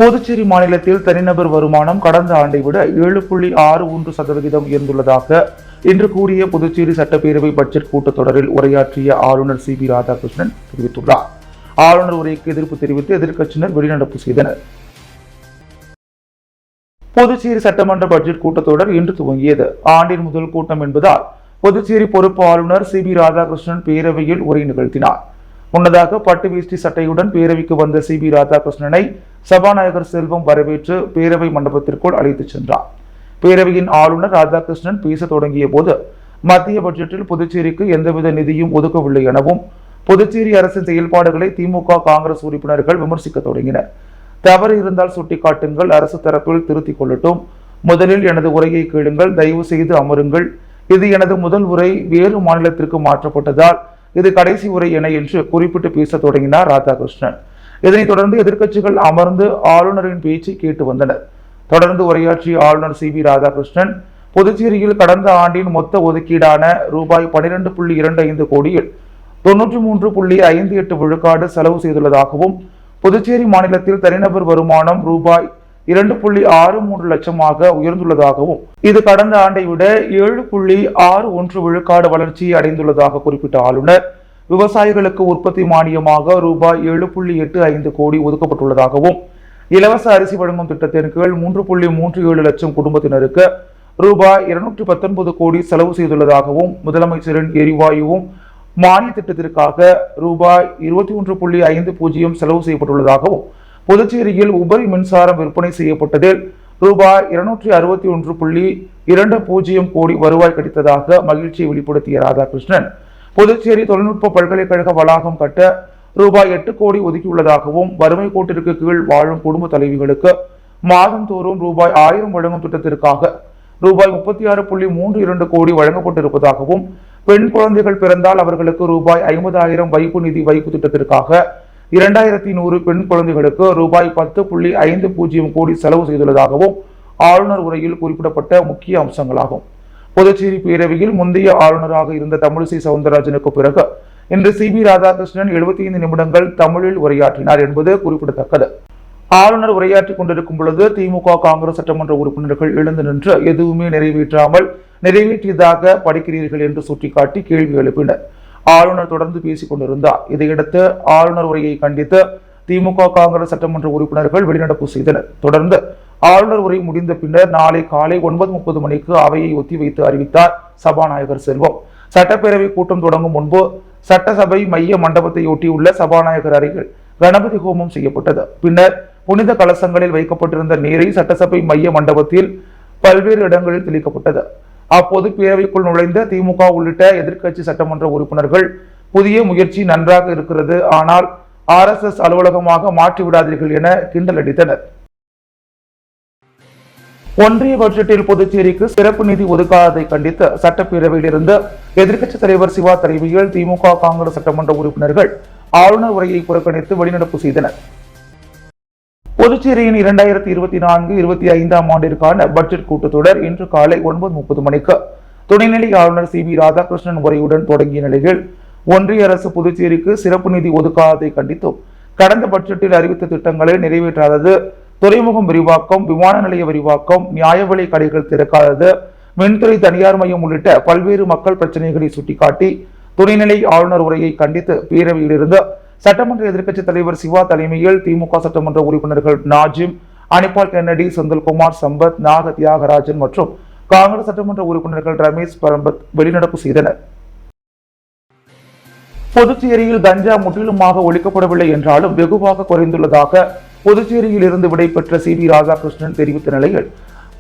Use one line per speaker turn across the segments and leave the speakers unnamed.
புதுச்சேரி மாநிலத்தில் தனிநபர் வருமானம் கடந்த ஆண்டை விட 7.61% உயர்ந்துள்ளதாக இன்று கூடிய புதுச்சேரி சட்டப்பேரவை பட்ஜெட் கூட்டத்தொடரில் உரையாற்றிய ஆளுநர் சி.பி. ராதாகிருஷ்ணன் தெரிவித்துள்ளார். ஆளுநர் உரைக்கு எதிர்ப்பு தெரிவித்து எதிர்க்கட்சியினர் வெளிநடப்பு செய்தனர். புதுச்சேரி சட்டமன்ற பட்ஜெட் கூட்டத்தொடர் இன்று துவங்கியது. ஆண்டின் முதல் கூட்டம் என்பதால் புதுச்சேரி பொறுப்பு ஆளுநர் சி.பி. ராதாகிருஷ்ணன் பேரவையில் உரை நிகழ்த்தினார். முன்னதாக பட்டு வேஷ்டி சட்டையுடன் பேரவைக்கு வந்த சி.பி. ராதாகிருஷ்ணனை சபாநாயகர் செல்வம் வரவேற்று பேரவை மண்டபத்திற்குள் அழைத்துச் சென்றார். பேரவையின் ஆளுநர் ராதாகிருஷ்ணன் பேச தொடங்கிய போது மத்திய பட்ஜெட்டில் புதுச்சேரிக்கு எந்தவித நிதியும் ஒதுக்கவில்லை எனவும், புதுச்சேரி அரசின் செயல்பாடுகளை திமுக காங்கிரஸ் உறுப்பினர்கள் விமர்சிக்க தொடங்கினர். தவறு இருந்தால் சுட்டிக்காட்டுங்கள், அரசு தரப்பில் திருத்திக் கொள்ளட்டும், முதலில் எனது உரையை கேளுங்கள், தயவு செய்து அமருங்கள், இது எனது முதல் உரை, வேறு மாநிலத்திற்கு மாற்றப்பட்டதால் இது கடைசி உரை என்று குறிப்பிட்டு பேச தொடங்கினார் ராதாகிருஷ்ணன். இதனைத் தொடர்ந்து எதிர்க்கட்சிகள் அமர்ந்து ஆளுநரின் பேச்சை கேட்டு வந்தனர். தொடர்ந்து உரையாற்றிய ஆளுநர் சி.பி. ராதாகிருஷ்ணன், புதுச்சேரியில் கடந்த ஆண்டின் மொத்த ஒதுக்கீடான ரூபாய் 12.25 கோடியில் 93.58 விழுக்காடு செலவு செய்துள்ளதாகவும், புதுச்சேரி மாநிலத்தில் தனிநபர் வருமானம் ரூபாய் 2.63 லட்சமாக உயர்ந்துள்ளதாகவும், இது கடந்த ஆண்டை விட 7.61 விழுக்காடு வளர்ச்சியை அடைந்துள்ளதாக குறிப்பிட்ட ஆளுநர், விவசாயிகளுக்கு உற்பத்தி மானியமாக ரூபாய் 7.85 கோடி ஒதுக்கப்பட்டுள்ளதாகவும், இலவச அரிசி வழங்கும் திட்டத்தின் கீழ் 3.37 லட்சம் குடும்பத்தினருக்கு ரூபாய் 219 கோடி செலவு செய்துள்ளதாகவும், முதலமைச்சரின் எரிவாயுவும் மானிய திட்டத்திற்காக ரூபாய் 21.50 செலவு செய்யப்பட்டுள்ளதாகவும், புதுச்சேரியில் உபரி மின்சாரம் விற்பனை செய்யப்பட்டதில் ரூபாய் 261.20 கோடி வருவாய் கிடைத்ததாக மகிழ்ச்சியை வெளிப்படுத்திய ராதாகிருஷ்ணன், புதுச்சேரி தொழில்நுட்ப பல்கலைக்கழக வளாகம் கட்ட ரூபாய் 8 கோடி ஒதுக்கியுள்ளதாகவும், வறுமை கோட்டிற்கு கீழ் வாழும் குடும்ப தலைவிகளுக்கு மாதந்தோறும் ரூபாய் 1000 வழங்கும் திட்டத்திற்காக ரூபாய் 36.32 கோடி வழங்கப்பட்டிருப்பதாகவும், பெண் குழந்தைகள் பிறந்தால் அவர்களுக்கு ரூபாய் 50,000 வைப்பு நிதி வைப்பு திட்டத்திற்காக 2100 பெண் குழந்தைகளுக்கு ரூபாய் 10.50 கோடி செலவு செய்துள்ளதாகவும் ஆளுநர் உரையில் குறிப்பிடப்பட்ட முக்கிய அம்சங்களாகும். புதுச்சேரி பேரவையில் முந்தைய ஆளுநராக இருந்த தமிழிசை சவுந்தரராஜனுக்கு பிறகு இன்று சி.பி. ராதாகிருஷ்ணன் 75 நிமிடங்கள் தமிழில் உரையாற்றினார் என்பது குறிப்பிடத்தக்கது. ஆளுநர் உரையாற்றிக் கொண்டிருக்கும் பொழுது திமுக காங்கிரஸ் சட்டமன்ற உறுப்பினர்கள் எழுந்து நின்று எதுவுமே நிறைவேற்றாமல் நிறைவேற்றியதாக படிக்கிறீர்கள் என்று சுட்டிக்காட்டி கேள்வி எழுப்பினர். ஆளுநர் தொடர்ந்து பேசிக் கொண்டிருந்தார். இதையடுத்து ஆளுநர் உரையை கண்டித்து திமுக காங்கிரஸ் சட்டமன்ற உறுப்பினர்கள் வெளிநடப்பு செய்தனர். தொடர்ந்து ஆளுநர் உரை முடிந்த பின்னர் நாளை காலை 9:30 மணிக்கு அவையை ஒத்திவைத்து அறிவித்தார் சபாநாயகர் செல்வம். சட்டப்பேரவை கூட்டம் தொடங்கும் முன்பு சட்டசபை மைய மண்டபத்தை ஒட்டியுள்ள சபாநாயகர் அறையில் கணபதி ஹோமம் செய்யப்பட்டது. பின்னர் புனித கலசங்களில் வைக்கப்பட்டிருந்த நீரை சட்டசபை மைய மண்டபத்தில் பல்வேறு இடங்களில் தெளிக்கப்பட்டது. அப்போது பேரவைக்குள் நுழைந்த திமுக உள்ளிட்ட எதிர்க்கட்சி சட்டமன்ற உறுப்பினர்கள், புதிய முயற்சி நன்றாக இருக்கிறது, ஆனால் RSS அலுவலகமாக மாற்றிவிடாதீர்கள் என கிண்டல் அடித்தனர். ஒன்றிய பட்ஜெட்டில் புதுச்சேரிக்கு சிறப்பு நிதி ஒதுக்காததை கண்டித்து சட்டப்பேரவையில் இருந்து எதிர்க்கட்சி தலைவர் சிவா தலைமையில் திமுக காங்கிரஸ் சட்டமன்ற உறுப்பினர்கள் ஆளுநர் உரையை புறக்கணித்து வெளிநடப்பு செய்தனர். புதுச்சேரியின் 2024-25 ஆண்டிற்கான பட்ஜெட் கூட்டத்தொடர் இன்று காலை 9:30 மணிக்கு துணைநிலை ஆளுநர் சி.பி. ராதாகிருஷ்ணன் உரையுடன் தொடங்கிய நிலையில், ஒன்றிய அரசு புதுச்சேரிக்கு சிறப்பு நிதி ஒதுக்காததை கண்டித்தும், கடந்த பட்ஜெட்டில் அறிவித்த திட்டங்களை நிறைவேற்றாதது, துறைமுகம் விரிவாக்கம், விமான நிலைய விரிவாக்கம், நியாய விலை கடைகள் திறக்காதது, மின்துறை தனியார் மையம் உள்ளிட்ட பல்வேறு மக்கள் பிரச்சனைகளை சுட்டிக்காட்டி துணைநிலை ஆளுநர் உரையை கண்டித்து பேரவையிலிருந்து சட்டமன்ற எதிர்க்கட்சி தலைவர் சிவா தலைமையில் திமுக சட்டமன்ற உறுப்பினர்கள் நாஜிம், அனிபால் கென்னடி, செந்தில்குமார், சம்பத், நாக தியாகராஜன் மற்றும் காங்கிரஸ் சட்டமன்ற உறுப்பினர்கள் ரமேஷ் பரம்பத் வெளிநடப்பு செய்தனர். புதுச்சேரியில் கஞ்சா முற்றிலுமாக ஒழிக்கப்படவில்லை என்றாலும் வெகுவாக குறைந்துள்ளதாக புதுச்சேரியில் இருந்து விடைபெற்ற சி.பி. ராதாகிருஷ்ணன் தெரிவித்த நிலையில்,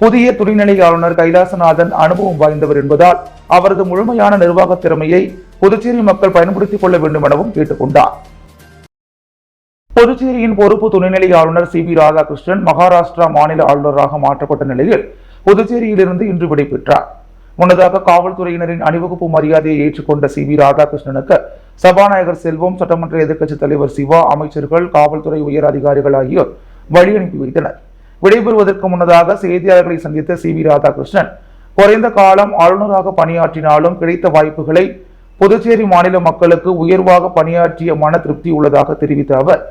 புதிய துணைநிலை ஆளுநர் கைலாசநாதன் அனுபவம் வாய்ந்தவர் என்பதால் அவரது முழுமையான நிர்வாக திறமையை புதுச்சேரி மக்கள் பயன்படுத்திக் கொள்ள வேண்டும் எனவும் கேட்டுக்கொண்டார். புதுச்சேரியின் பொறுப்பு துணைநிலை ஆளுநர் சி.பி. ராதாகிருஷ்ணன் மகாராஷ்டிரா மாநில ஆளுநராக மாற்றப்பட்ட நிலையில் புதுச்சேரியிலிருந்து இன்று விடைபெற்றார். முன்னதாக காவல்துறையினரின் அணிவகுப்பு மரியாதையை ஏற்றுக்கொண்ட சி.பி. ராதாகிருஷ்ணனுக்கு சபாநாயகர் செல்வம், சட்டமன்ற எதிர்க்கட்சி தலைவர் சிவா, அமைச்சர்கள், காவல்துறை உயர் அதிகாரிகள் ஆகியோர் வழி அனுப்பி வைத்தனர். விடைபெறுவதற்கு முன்னதாக செய்தியாளர்களை சந்தித்த சி.பி. ராதாகிருஷ்ணன், குறைந்த காலம் ஆளுநராக பணியாற்றினாலும் கிடைத்த வாய்ப்புகளை புதுச்சேரி மாநில மக்களுக்கு உயர்வாக பணியாற்றிய மன திருப்தி உள்ளதாக தெரிவித்த அவர்,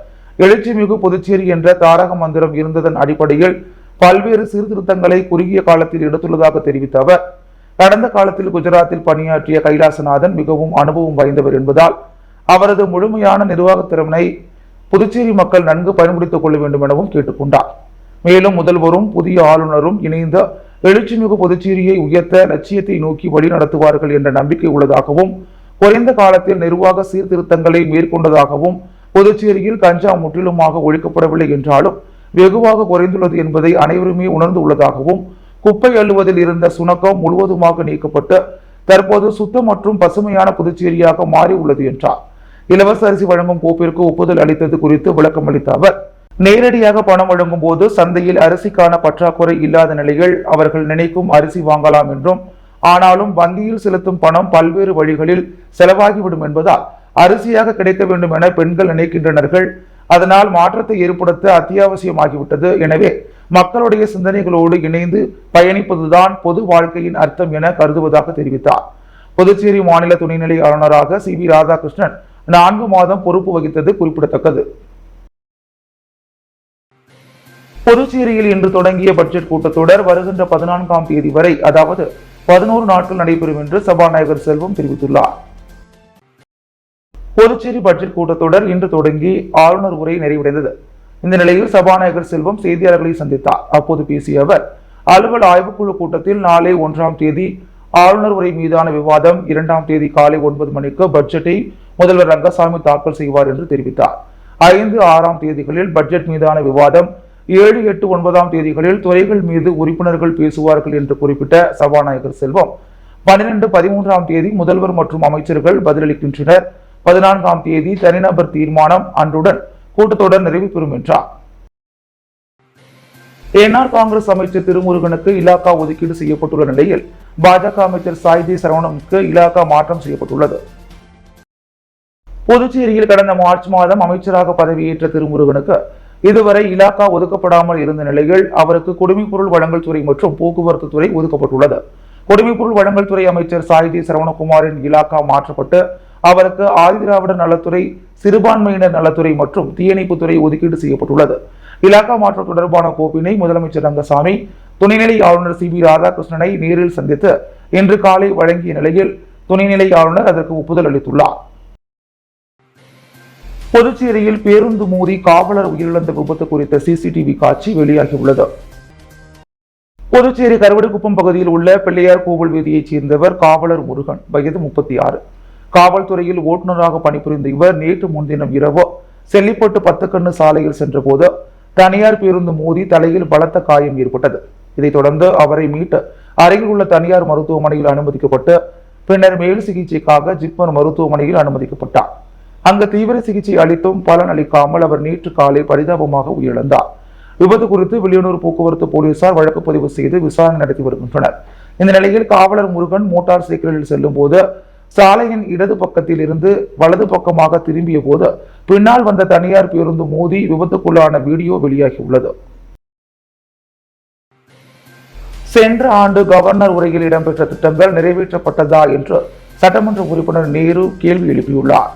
எழுச்சிமிகு புதுச்சேரி என்ற தாரக மந்திரம் இருந்ததன் அடிப்படையில் பல்வேறு சீர்திருத்தங்களை குறுகிய காலத்தில் எடுத்துள்ளதாக தெரிவித்த அவர், கடந்த காலத்தில் குஜராத்தில் பணியாற்றிய கைலாசநாதன் மிகவும் அனுபவம் வாய்ந்தவர் என்பதால் அவரது முழுமையான நிர்வாக திறனை புதுச்சேரி மக்கள் நன்கு பயன்படுத்திக் கொள்ள வேண்டும் எனவும் கேட்டுக்கொண்டார். மேலும் முதல்வரும் புதிய ஆளுநரும் இணைந்த எழுச்சிமிகு புதுச்சேரியை உயர்த்த லட்சியத்தை நோக்கி வழிநடத்துவார்கள் என்ற நம்பிக்கை உள்ளதாகவும், குறைந்த காலத்தில் நிர்வாக சீர்திருத்தங்களை மேற்கொண்டதாகவும், புதுச்சேரியில் கஞ்சா முற்றிலுமாக ஒழிக்கப்படவில்லை என்றாலும் வெகுவாக குறைந்துள்ளது என்பதை அனைவருமே உணர்ந்து உள்ளதாகவும், குப்பை அள்ளுவதில் இருந்த சுணக்கம் முழுவதுமாக நீக்கப்பட்டு தற்போது சுத்த மற்றும் பசுமையான புதுச்சேரியாக மாறி உள்ளது என்றார். இலவச அரிசி வழங்கும் கோப்பிற்கு ஒப்புதல் அளித்தது குறித்து விளக்கம் அளித்த அவர், நேரடியாக பணம் வழங்கும் போது சந்தையில் அரிசிக்கான பற்றாக்குறை இல்லாத நிலையில் அவர்கள் நினைக்கும் அரிசி வாங்கலாம் என்றும், ஆனாலும் வங்கியில் செலுத்தும் பணம் பல்வேறு வழிகளில் செலவாகிவிடும் என்பதால் அரிசியாக கிடைக்க வேண்டும் என பெண்கள் நினைக்கின்றனர்கள். அதனால் மாற்றத்தை ஏற்படுத்த அத்தியாவசியமாகிவிட்டது. எனவே மக்களுடைய சிந்தனைகளோடு இணைந்து பயணிப்பதுதான் பொது வாழ்க்கையின் அர்த்தம் என கருதுவதாக தெரிவித்தார். புதுச்சேரி மாநில துணைநிலை ஆளுநராக சி.வி. ராதாகிருஷ்ணன் 4 மாதம் பொறுப்பு வகித்தது குறிப்பிடத்தக்கது. புதுச்சேரியில் இன்று தொடங்கிய பட்ஜெட் கூட்டத்தொடர் வருகின்ற 14ஆம் தேதி வரை, அதாவது 11 நாட்கள் நடைபெறும் என்று சபாநாயகர் செல்வம் தெரிவித்துள்ளார். புதுச்சேரி பட்ஜெட் கூட்டத்தொடர் இன்று தொடங்கி ஆளுநர் உரை நிறைவடைந்தது. இந்த நிலையில் சபாநாயகர் செல்வம் செய்தியாளர்களை சந்தித்தார். அப்போது பேசிய அவர், அலுவல் ஆய்வுக்குழு கூட்டத்தில் நாளை 1ஆம் தேதி ஆளுநர் உரை மீதான விவாதம், 2ஆம் தேதி காலை 9 மணிக்கு பட்ஜெட்டை முதல்வர் ரங்கசாமி தாக்கல் செய்வார் என்று தெரிவித்தார். 5, 6ஆம் தேதிகளில் பட்ஜெட் மீதான விவாதம், 7, 8, 9ஆம் தேதிகளில் துறைகள் மீது உறுப்பினர்கள் பேசுவார்கள் என்று குறிப்பிட்ட சபாநாயகர் செல்வம், 12, 13ஆம் தேதி முதல்வர் மற்றும் அமைச்சர்கள் பதிலளிக்கின்றனர். 14ஆம் தேதி தனிநபர் தீர்மானம், அன்றுடன் கூட்டத்தொடர் நிறைவு பெறும் என்றார். என்ஆர் காங்கிரஸ் அமைச்சர் திருமுருகனுக்கு இலாக்கா ஒதுக்கீடு செய்யப்பட்டுள்ள நிலையில் பாஜக அமைச்சர் சாய்ஜி சரவணனுக்கு இலாக்கா மாற்றம் செய்யப்பட்டுள்ளது. புதுச்சேரியில் கடந்த மார்ச் மாதம் அமைச்சராக பதவியேற்ற திருமுருகனுக்கு இதுவரை இலாக்கா ஒதுக்கப்படாமல் இருந்த நிலையில் அவருக்கு குடிமைப்பொருள் வழங்கல் துறை மற்றும் போக்குவரத்து துறை ஒதுக்கப்பட்டுள்ளது. குடிமைப்பொருள் வழங்கல் துறை அமைச்சர் சாய்ஜி சரவணகுமாரின் இலாக்கா மாற்றப்பட்டு அவருக்கு ஆதிதிராவிடர் நலத்துறை, சிறுபான்மையினர் நலத்துறை மற்றும் தீயணைப்புத்துறை ஒதுக்கீடு செய்யப்பட்டுள்ளது. இலாக்கா மாற்றம் தொடர்பான கோப்பினை முதலமைச்சர் ரங்கசாமி துணைநிலை ஆளுநர் சி.வி. ராதாகிருஷ்ணனை நேரில் சந்தித்து இன்று காலை வழங்கிய நிலையில் துணைநிலை ஆளுநர் அதற்கு ஒப்புதல் அளித்துள்ளார். புதுச்சேரியில் பேருந்து மோதி காவலர் உயிரிழந்த விபத்து குறித்த சிசிடிவி காட்சி வெளியாகியுள்ளது. புதுச்சேரி கருவடிக்குப்பம் பகுதியில் உள்ள பிள்ளையார் கோவில் வீதியைச் சேர்ந்தவர் காவலர் முருகன், வயது 36. காவல்துறையில் ஓட்டுநராக பணிபுரிந்த இவர் நேற்று முன்தினம் இரவு செல்லிப்பட்டு 10 கண்ணு சாலையில் சென்றபோது தனியார் பேருந்து மோதி தலையில் பலத்த காயம் ஏற்பட்டது. இதைத் தொடர்ந்து அவரை மீட்டு அருகில் உள்ள தனியார் மருத்துவமனையில் அனுமதிக்கப்பட்டு பின்னர் மேல் சிகிச்சைக்காக ஜிப்மர் மருத்துவமனையில் அனுமதிக்கப்பட்டார். அங்கு தீவிர சிகிச்சை அளித்தும் பலன் அளிக்காமல் அவர் நேற்று காலை பரிதாபமாக உயிரிழந்தார். விபத்து குறித்து வில்லியனூர் போக்குவரத்து போலீசார் வழக்கு பதிவு செய்து விசாரணை நடத்தி வருகின்றனர். இந்த நிலையில் காவலர் முருகன் மோட்டார் சைக்கிளில் செல்லும் போது சாலையின் இடது பக்கத்தில் இருந்து வலது பக்கமாக திரும்பிய போது பின்னால் வந்த தனியார் பேருந்து மோதி விபத்துக்குள்ளான வீடியோ வெளியாகியுள்ளது. சென்ற ஆண்டு கவர்னர் உரையில் இடம்பெற்ற திட்டங்கள் நிறைவேற்றப்பட்டதா என்று சட்டமன்ற உறுப்பினர் நேரு கேள்வி எழுப்பியுள்ளார்.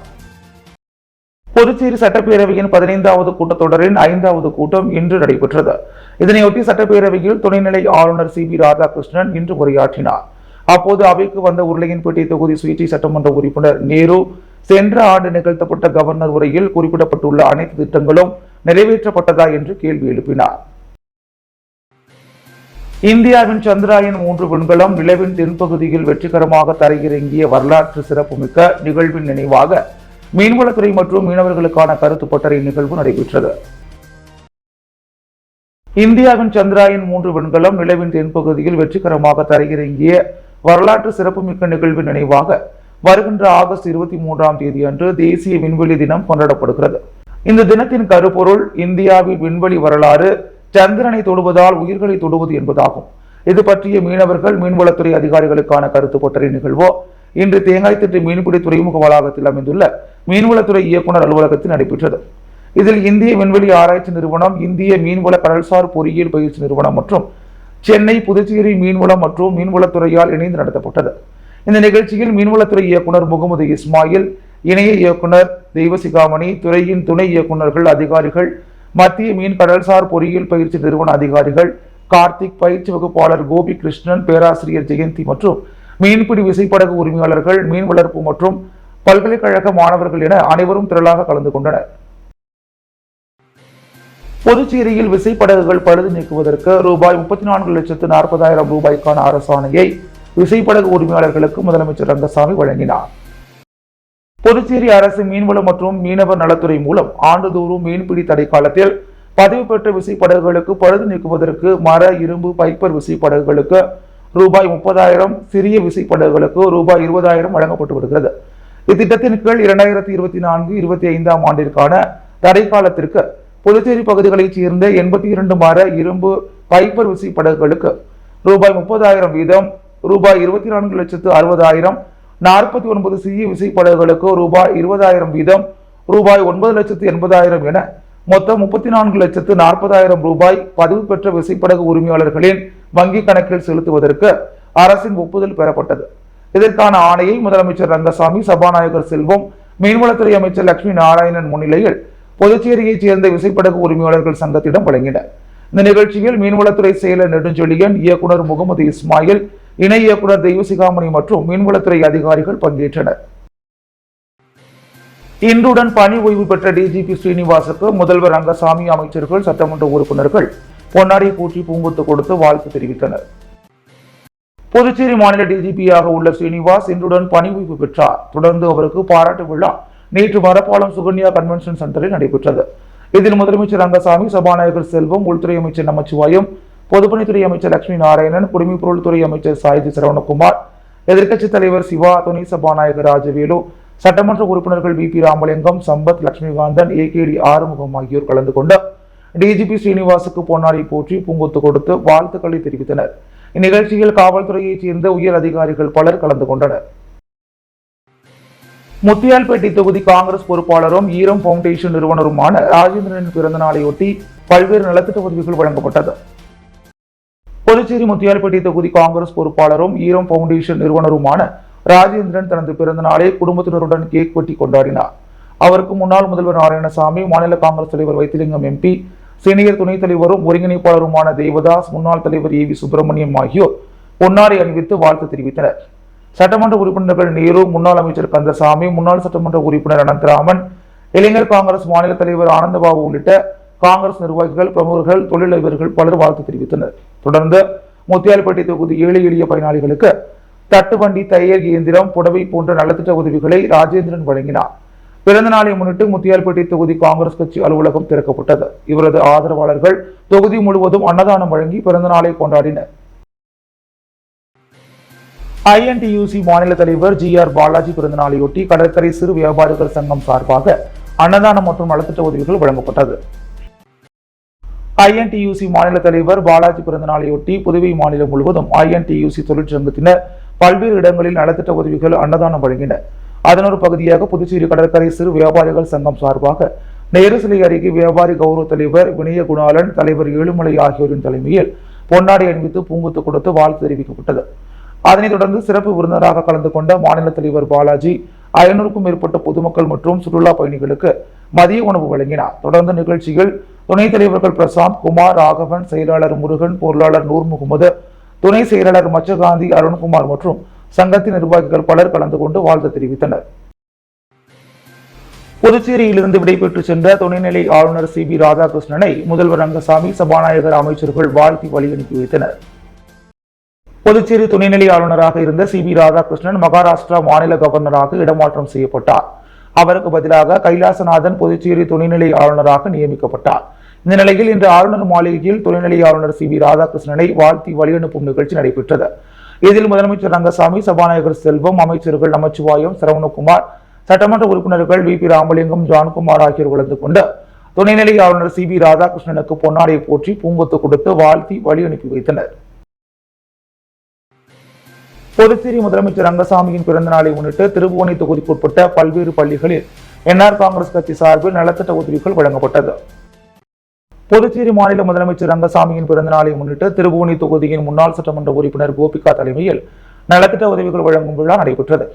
புதுச்சேரி சட்டப்பேரவையின் 15வது கூட்டத்தொடரின் 5வது கூட்டம் இன்று நடைபெற்றது. இதனையொட்டி சட்டப்பேரவையில் துணைநிலை ஆளுநர் சி.வி. ராதாகிருஷ்ணன் இன்று உரையாற்றினார். அப்போது அவைக்கு வந்த உருளையன்பேட்டை தொகுதி சுயேட்சை சட்டமன்ற உறுப்பினர் நேரு சென்ற ஆண்டு நிகழ்த்தப்பட்ட கவர்னர் உரையில் குறிப்பிடப்பட்டுள்ள அனைத்து திட்டங்களும் நிறைவேற்றப்பட்டதா என்று கேள்வி எழுப்பினார். இந்தியாவின் சந்திராயன் 3 விண்கலம் நிலவின் தென்பகுதியில் வெற்றிகரமாக தரையிறங்கிய வரலாற்று சிறப்புமிக்க நிகழ்வின் நினைவாக மீன்வளத்துறை மற்றும் மீனவர்களுக்கான கருத்து பட்டறை நிகழ்வு நடைபெற்றது. இந்தியாவின் சந்திராயன் 3 விண்கலம் நிலவின் தென்பகுதியில் வெற்றிகரமாக தரையிறங்கிய வரலாற்று சிறப்புமிக்க நிகழ்வின் நினைவாக வருகின்ற ஆகஸ்ட் 23ஆம் தேதி அன்று தேசிய விண்வெளி தினம் கொண்டாடப்படுகிறது. இந்த தினத்தின் கருப்பொருள் இந்தியாவின் விண்வெளி வரலாறு சந்திரனை தொடுவதால் உயிர்களை தொடுவது என்பதாகும். இது பற்றிய மீனவர்கள் மீன்வளத்துறை அதிகாரிகளுக்கான கருத்து பட்டறை நிகழ்வோ இன்று தேங்காய்த்திட்டு மீன்பிடி துறைமுக வளாகத்தில் அமைந்துள்ள மீன்வளத்துறை இயக்குநர் அலுவலகத்தில் நடைபெற்றது. இதில் இந்திய விண்வெளி ஆராய்ச்சி நிறுவனம், இந்திய மீன்வள கடல்சார் பொறியியல் பயிற்சி நிறுவனம் மற்றும் சென்னை புதுச்சேரி மீன்வளம் மற்றும் மீன்வளத்துறையால் இணைந்து நடத்தப்பட்டது. இந்த நிகழ்ச்சியில் மீன்வளத்துறை இயக்குநர் முகமது இஸ்மாயில், இணைய இயக்குனர் தெய்வசிகாமணி, துறையின் துணை இயக்குநர்கள், அதிகாரிகள், மத்திய மீன் கடல்சார் பொறியியல் பயிற்சி நிறுவன அதிகாரிகள், கார்த்திக், பயிற்சி வகுப்பாளர் கோபி கிருஷ்ணன், பேராசிரியர் ஜெயந்தி மற்றும் மீன்பிடி விசைப்படகு உரிமையாளர்கள், மீன் வளர்ப்பு மற்றும் பல்கலைக்கழக மாணவர்கள் என அனைவரும் திரளாக கலந்து கொண்டனர். புதுச்சேரியில் விசைப்படகுகள் பழுது நீக்குவதற்கு ரூபாய் 34,40,000 ரூபாய்க்கான அரசாணையை விசைப்படகு உரிமையாளர்களுக்கு முதலமைச்சர் ரங்கசாமி வழங்கினார். புதுச்சேரி அரசு மீன்வளம் மற்றும் மீனவர் நலத்துறை மூலம் ஆண்டுதோறும் மீன்பிடி தடை காலத்தில் பதிவு பெற்ற விசைப்படகுகளுக்கு பழுது நீக்குவதற்கு மர, இரும்பு, பைப்பர் விசைப்படகுகளுக்கு ரூபாய் 30,000, சிறிய விசைப்படகுகளுக்கு ரூபாய் 20,000 வழங்கப்பட்டு வருகிறது. இத்திட்டத்தின் கீழ் 2024-25 ஆண்டிற்கான தடை காலத்திற்கு புதுச்சேரி பகுதிகளைச் சேர்ந்த 82 மர, இரும்பு, பைப்பர் விசைப்படகுகளுக்கு ரூபாய் 30,000 வீதம், ரூபாய் 24,60,000, 49 சிறிய விசைப்படகுகளுக்கு ரூபாய் 20,000 வீதம், ரூபாய் 9,80,000 என மொத்தம் 34,40,000 ரூபாய் பதிவு பெற்ற விசைப்படகு உரிமையாளர்களின் வங்கி கணக்கில் செலுத்துவதற்கு அரசின் ஒப்புதல் பெறப்பட்டது. இதற்கான ஆணையை முதலமைச்சர் ரங்கசாமி, சபாநாயகர் செல்வம், மீன்வளத்துறை அமைச்சர் லட்சுமி நாராயணன் முன்னிலையில் புதுச்சேரியைச் சேர்ந்த விசைப்படகு உரிமையாளர்கள் சங்கத்திடம் வழங்கினர். இந்த நிகழ்ச்சியில் மீன்வளத்துறை செயலர் நெடுஞ்செழியன், இயக்குனர் முகமது இஸ்மாயில், இணை இயக்குனர் தெய்வசிகாமணி மற்றும் மீன்வளத்துறை அதிகாரிகள் பங்கேற்றனர். இன்றுடன் பணி ஓய்வு பெற்ற டிஜிபி ஸ்ரீனிவாசுக்கு முதல்வர் ரங்கசாமி, அமைச்சர்கள், சட்டமன்ற உறுப்பினர்கள் பொன்னாடை பூட்டி பூங்கொத்து கொடுத்து வாழ்த்து தெரிவித்தனர். புதுச்சேரி மாநில டிஜிபியாக உள்ள ஸ்ரீனிவாஸ் இன்றுடன் பணி ஓய்வு பெற்றார். தொடர்ந்து அவருக்கு பாராட்டு விழா நேற்று மரப்பாலம் சுகன்யா கன்வென்ஷன் சென்டரில் நடைபெற்றது. இதில் முதலமைச்சர் ரங்கசாமி, சபாநாயகர் செல்வம், உள்துறை அமைச்சர் நமச்சிவாயம், பொதுப்பணித்துறை அமைச்சர் லட்சுமி நாராயணன், குடிமைப்பொருள் துறை அமைச்சர் சாய்ஜி சரவணகுமார், எதிர்க்கட்சித் தலைவர் சிவா, துணை சபாநாயகர் ராஜவேலு, சட்டமன்ற உறுப்பினர்கள் வி.பி. ராமலிங்கம், சம்பத், லட்சுமிகாந்தன், ஏ.கே.டி. ஆறுமுகம் ஆகியோர் கலந்து கொண்டு டிஜிபி ஸ்ரீனிவாசுக்கு பொன்னாடை போற்றி பூங்கொத்து கொடுத்து வாழ்த்துக்களை தெரிவித்தனர். இந்நிகழ்ச்சியில் காவல்துறையைச் சேர்ந்த உயர் அதிகாரிகள் பலர் கலந்து கொண்டனர். முத்தியால்பேட்டை தொகுதி காங்கிரஸ் பொறுப்பாளரும் ஈரம் பவுண்டேஷன் நிறுவனருமான ராஜேந்திரனின் பிறந்த நாளையொட்டி பல்வேறு நலத்திட்ட உதவிகள் வழங்கப்பட்டது. புதுச்சேரி முத்தியால்பேட்டை தொகுதி காங்கிரஸ் பொறுப்பாளரும் ஈரம் பவுண்டேஷன் நிறுவனருமான ராஜேந்திரன் தனது பிறந்த நாளை குடும்பத்தினருடன் கேக் வெட்டி கொண்டாடினார். அவருக்கு முன்னாள் முதல்வர் நாராயணசாமி, மாநில காங்கிரஸ் தலைவர் வைத்திலிங்கம் எம்பி, சீனியர் துணைத் தலைவரும் ஒருங்கிணைப்பாளருமான தேவதாஸ், முன்னாள் தலைவர் ஏ.வி. சுப்பிரமணியம் ஆகியோர் பொன்னாடை அணிவித்து வாழ்த்து தெரிவித்தனர். சட்டமன்ற உறுப்பினர்கள் நேரு, முன்னாள் அமைச்சர் கந்தசாமி, முன்னாள் சட்டமன்ற உறுப்பினர் அனந்தராமன், இளைஞர் காங்கிரஸ் மாநில தலைவர் ஆனந்தபாபு உள்ளிட்ட காங்கிரஸ் நிர்வாகிகள், பிரமுகர்கள், தொழிலதிபர்கள் பலர் வாழ்த்து தெரிவித்தனர். தொடர்ந்து முத்தியால்பேட்டை தொகுதி ஏழை எளிய பயனாளிகளுக்கு தட்டுவண்டி, தையல் இயந்திரம், புடவை போன்ற நலத்திட்ட உதவிகளை ராஜேந்திரன் வழங்கினார். பிறந்த நாளை முன்னிட்டு முத்தியால்பேட்டை தொகுதி காங்கிரஸ் கட்சி அலுவலகம் திறக்கப்பட்டது. இவரது ஆதரவாளர்கள் தொகுதி முழுவதும் அன்னதானம் வழங்கி பிறந்த நாளை கொண்டாடினர். ஐஎன்டியூசி மாநில தலைவர் ஜி.ஆர். பாலாஜி பிறந்த நாளையொட்டி கடற்கரை சிறு வியாபாரிகள் சங்கம் சார்பாக அன்னதானம் மற்றும் நலத்திட்ட உதவிகள் வழங்கப்பட்டது. ஐஎன்டியூசி மாநில தலைவர் பாலாஜி பிறந்த நாளையொட்டி புதுவை மாநிலம் முழுவதும் ஐஎன்டியூசி தொழிற்சங்கத்தினர் பல்வேறு இடங்களில் நலத்திட்ட உதவிகள், அன்னதானம் வழங்கினர். அதன் ஒரு பகுதியாக புதுச்சேரி கடற்கரை சிறு வியாபாரிகள் சங்கம் சார்பாக நேரு சிலை அருகே வியாபாரி கௌரவ தலைவர் வினய குணாலன், தலைவர் ஏழுமலை ஆகியோரின் தலைமையில் பொன்னாடை அணிவித்து பூங்கொத்து கொடுத்து வாழ்த்து தெரிவிக்கப்பட்டது. அதனைத் தொடர்ந்து சிறப்பு விருந்தினராக கலந்து கொண்ட மாநில தலைவர் பாலாஜி 500க்கும் மேற்பட்ட பொதுமக்கள் மற்றும் சுற்றுலா பயணிகளுக்கு மதிய உணவு வழங்கினார். தொடர்ந்து நிகழ்ச்சியில் துணைத் தலைவர்கள் பிரசாந்த் குமார், ராகவன், செயலாளர் முருகன், பொருளாளர் நூர் முகமது, துணை செயலாளர் மச்சகாந்தி, அருண்குமார் மற்றும் சங்கத்தின் நிர்வாகிகள் பலர் கலந்து கொண்டு வாழ்த்து தெரிவித்தனர். புதுச்சேரியிலிருந்து விடைபெற்று சென்ற துணைநிலை ஆளுநர் சி.பி. ராதாகிருஷ்ணனை முதல்வர் ரங்கசாமி, சபாநாயகர், அமைச்சர்கள் வாழ்த்தி வழி அனுப்பி வைத்தனர். புதுச்சேரி துணைநிலை ஆளுநராக இருந்த சி.பி. ராதாகிருஷ்ணன் மகாராஷ்டிரா மாநில கவர்னராக இடமாற்றம் செய்யப்பட்டார். அவருக்கு பதிலாக கைலாசநாதன் புதுச்சேரி துணைநிலை ஆளுநராக நியமிக்கப்பட்டார். இந்த நிலையில் இன்று ஆளுநர் மாளிகையில் துணைநிலை ஆளுநர் சி.பி. ராதாகிருஷ்ணனை வாழ்த்தி வழியனுப்பும் நிகழ்ச்சி நடைபெற்றது. இதில் முதலமைச்சர் ரங்கசாமி, சபாநாயகர் செல்வம், அமைச்சர்கள் நமச்சிவாயம், சரவணகுமார், சட்டமன்ற உறுப்பினர்கள் வி.பி. ராமலிங்கம், ஜான்குமார் ஆகியோர் கலந்து கொண்டு துணைநிலை ஆளுநர் சி.பி. ராதாகிருஷ்ணனுக்கு பொன்னாடை போற்றி பூங்கொத்து கொடுத்து வாழ்த்தி வழி அனுப்பி வைத்தனர். புதுச்சேரி முதலமைச்சர் ரங்கசாமியின் பிறந்த நாளை முன்னிட்டு திருபுவனை தொகுதிக்குட்பட்ட பல்வேறு பள்ளிகளில் என்ஆர் காங்கிரஸ் கட்சி சார்பில் நலத்திட்ட உதவிகள் வழங்கப்பட்டது. புதுச்சேரி மாநில முதலமைச்சர் ரங்கசாமியின் பிறந்த நாளை முன்னிட்டு திருபுவனை தொகுதியின் முன்னாள் சட்டமன்ற உறுப்பினர் கோபிகா தலைமையில் நலத்திட்ட உதவிகள் வழங்கும் விழா நடைபெற்றது.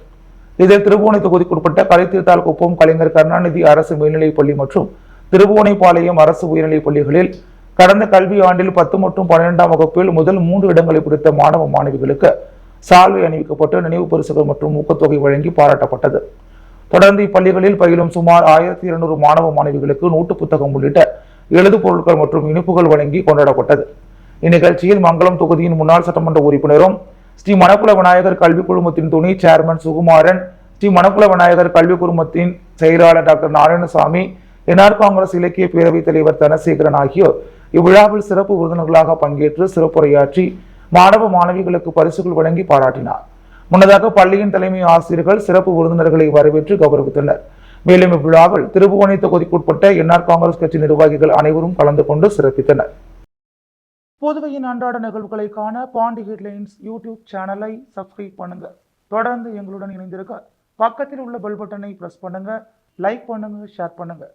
இதில் திருபுவனை தொகுதிக்குட்பட்ட கலைத்தீர்த்தால் குப்பம் கலைஞர் கருணாநிதி அரசு மேல்நிலைப் பள்ளி மற்றும் திருபுவனைப்பாளையம் அரசு உயர்நிலைப் பள்ளிகளில் கடந்த கல்வி ஆண்டில் 10 மற்றும் 12ஆம் வகுப்பில் முதல் 3 இடங்களை பிடித்த மாணவ மாணவிகளுக்கு சால்வை அணிவிக்கப்பட்டு நினைவு பரிசுகள் மற்றும் ஊக்கத்தொகை வழங்கி பாராட்டப்பட்டது. தொடர்ந்து இப்பள்ளிகளில் பயிலும் சுமார் 1200 மாணவ மாணவிகளுக்கு நோட்டு புத்தகம் உள்ளிட்ட எழுது பொருட்கள் மற்றும் இனிப்புகள் வழங்கி கொண்டாடப்பட்டது. இந்நிகழ்ச்சியில் மங்களம் தொகுதியின் முன்னாள் சட்டமன்ற உறுப்பினரும் ஸ்ரீ மணக்குள விநாயகர் கல்வி குழுமத்தின் துணை சேர்மன் சுகுமாரன், ஸ்ரீ மணக்குள விநாயகர் கல்வி குழுமத்தின் செயலாளர் டாக்டர் நாராயணசாமி, என்ஆர் காங்கிரஸ் இலக்கிய பேரவைத் தலைவர் தனசேகரன் ஆகியோர் இவ்விழாவில் சிறப்பு விருந்தினர்களாக பங்கேற்று சிறப்புரையாற்றி மாணவ மாணவிகளுக்கு பரிசுகள் வழங்கி பாராட்டினார். முன்னதாக பள்ளியின் தலைமை ஆசிரியர்கள் சிறப்பு விருந்தினர்களை வரவேற்று கௌரவித்தனர். மேலும் இவ்விழாவில் திருபுவனை தொகுதிக்குட்பட்ட என்ஆர் காங்கிரஸ் கட்சி நிர்வாகிகள் அனைவரும் கலந்து கொண்டு சிறப்பித்தனர். புதுவையின் அன்றாட நிகழ்வுகளை காண பாண்டி ஹெட்லைன்ஸ் யூடியூப் சேனலை சப்ஸ்கிரைப் பண்ணுங்க. தொடர்ந்து எங்களுடன் இணைந்திருக்க பக்கத்தில் உள்ள பெல் பட்டனை பிரஸ் பண்ணுங்க, லைக் பண்ணுங்க, ஷேர் பண்ணுங்க.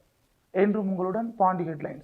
என்றும் உங்களுடன் பாண்டி ஹெட்லைன்ஸ்.